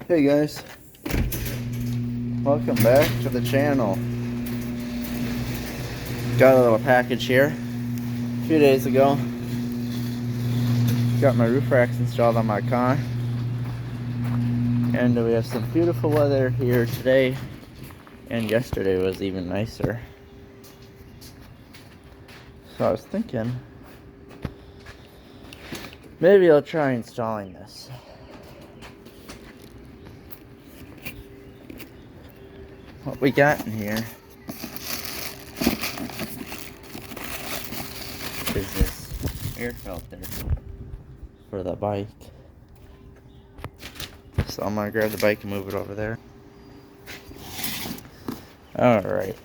Hey guys, welcome back to the channel. Got a little package here a few days ago. Got my roof racks installed on my car, and we have some beautiful weather here today, and yesterday was even nicer. So I was thinking maybe I'll try installing this. What we got in here is this air filter for the bike. So I'm gonna grab the bike and move it over there. Alright.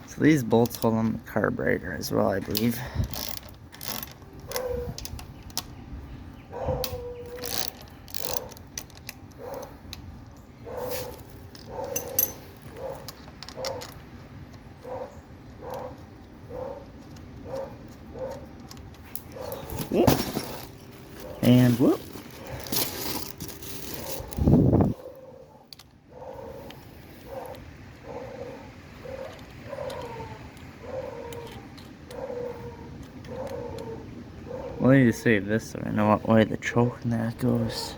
So these bolts hold on the carburetor as well, I believe. Whoop. And whoop. Well, I need to save this so I know what way the choke and that goes.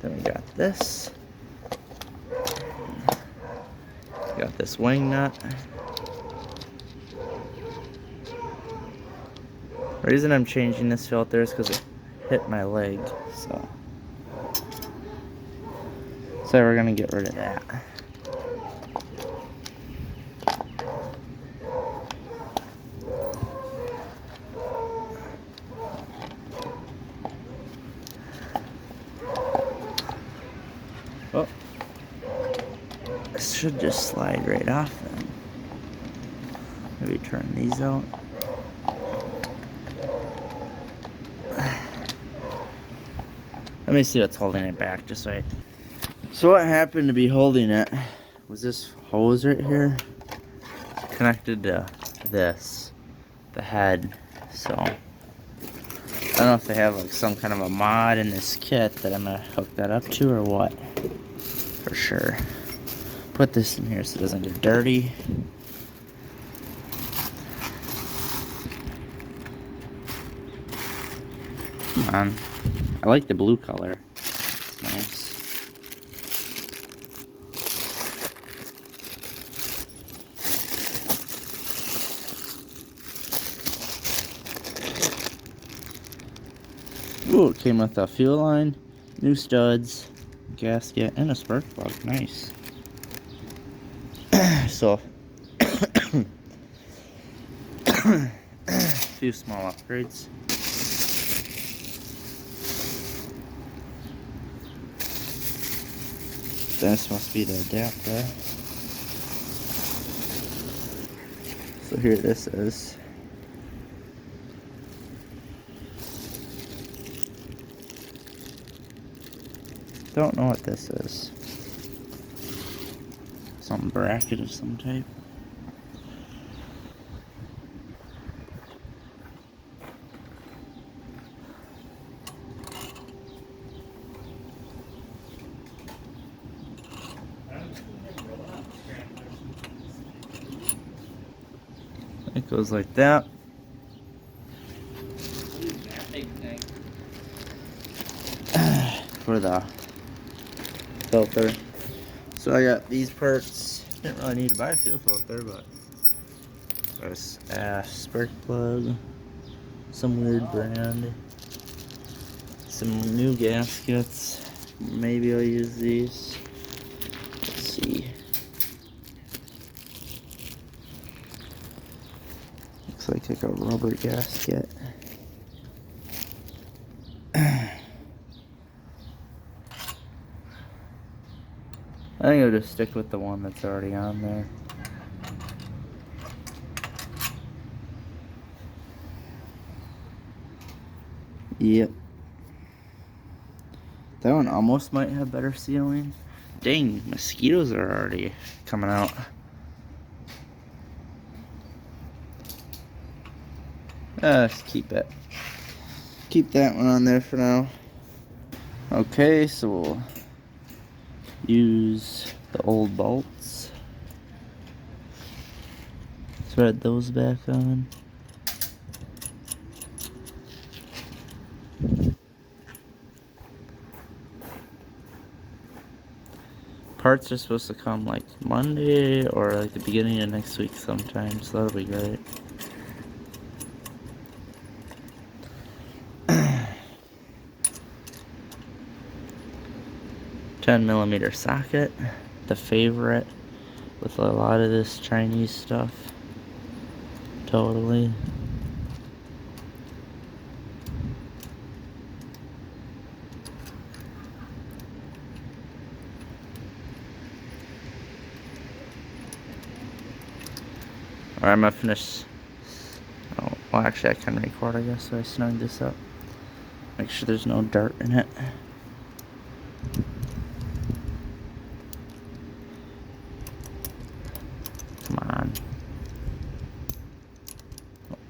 Then we got this. Got this wing nut. The reason I'm changing this filter is because it hit my leg, so we're gonna get rid of that. Oh, this should just slide right off then. Maybe turn these out. Let me see what's holding it back just right. So what happened to be holding it was this hose right here connected to this, the head. So I don't know if they have like some kind of a mod in this kit that I'm gonna hook that up to or what. For sure. Put this in here so it doesn't get dirty. Come on. I like the blue color. It's nice. Ooh, it came with a fuel line, new studs, gasket, and a spark plug. Nice. So, a few small upgrades. This must be the adapter. So here this is. Don't know what this is. Some bracket of some type. It goes like that. For the filter. So I got these parts. Didn't really need to buy a fuel filter, but there's a spark plug, some weird brand, some new gaskets. Maybe I'll use these. Let's see. Looks like a rubber gasket. I think I'll just stick with the one that's already on there. Yep. That one almost might have better sealing. Dang, mosquitoes are already coming out. Let's keep it. Keep that one on there for now. Okay, so we'll use the old bolts. Thread those back on. Parts are supposed to come like Monday or like the beginning of next week sometime, so that'll be great. $10mm socket, the favorite with a lot of this Chinese stuff. Totally. Alright, I'm gonna finish. Oh, well, actually, I can record, I guess, so I snug this up. Make sure there's no dirt in it. Come on.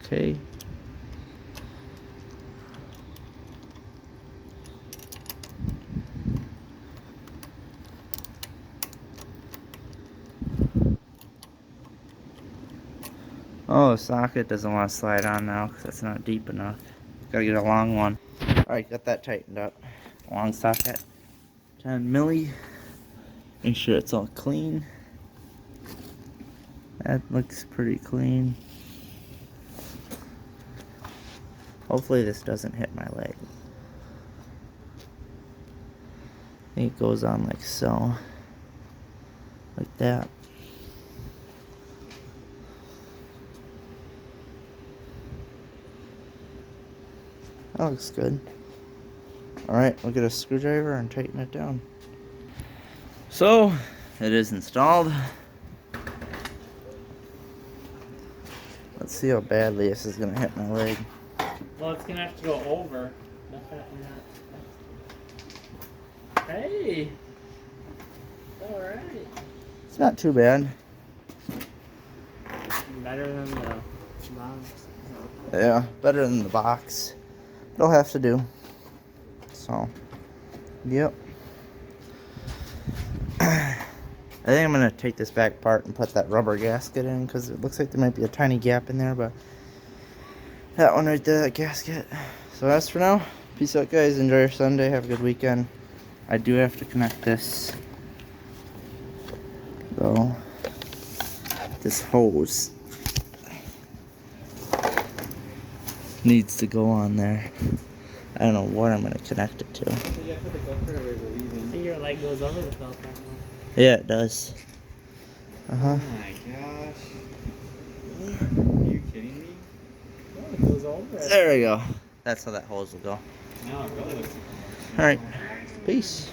Okay. Oh, the socket doesn't want to slide on now because that's not deep enough. Gotta get a long one. Alright, got that tightened up. Long socket. 10mm. Make sure it's all clean. That looks pretty clean. Hopefully this doesn't hit my leg. I think it goes on like so. Like that. That looks good. Alright, we'll get a screwdriver and tighten it down. So, it is installed. Let's see how badly this is going to hit my leg. Well, it's going to have to go over. Hey! Alright. It's not too bad. Better than the box. Yeah, better than the box. It'll have to do. So, yep. I think I'm going to take this back part and put that rubber gasket in because it looks like there might be a tiny gap in there, but that one right there, that gasket. So that's for now. Peace out, guys. Enjoy your Sunday. Have a good weekend. I do have to connect this, though. This hose needs to go on there. I don't know what I'm going to connect it to. I think your leg goes over the felt pack. Yeah, it does. Uh-huh. Oh my gosh. Are you kidding me? Oh, it goes over it. There we go. That's how that hose will go. No, it really looks like Alright. Peace.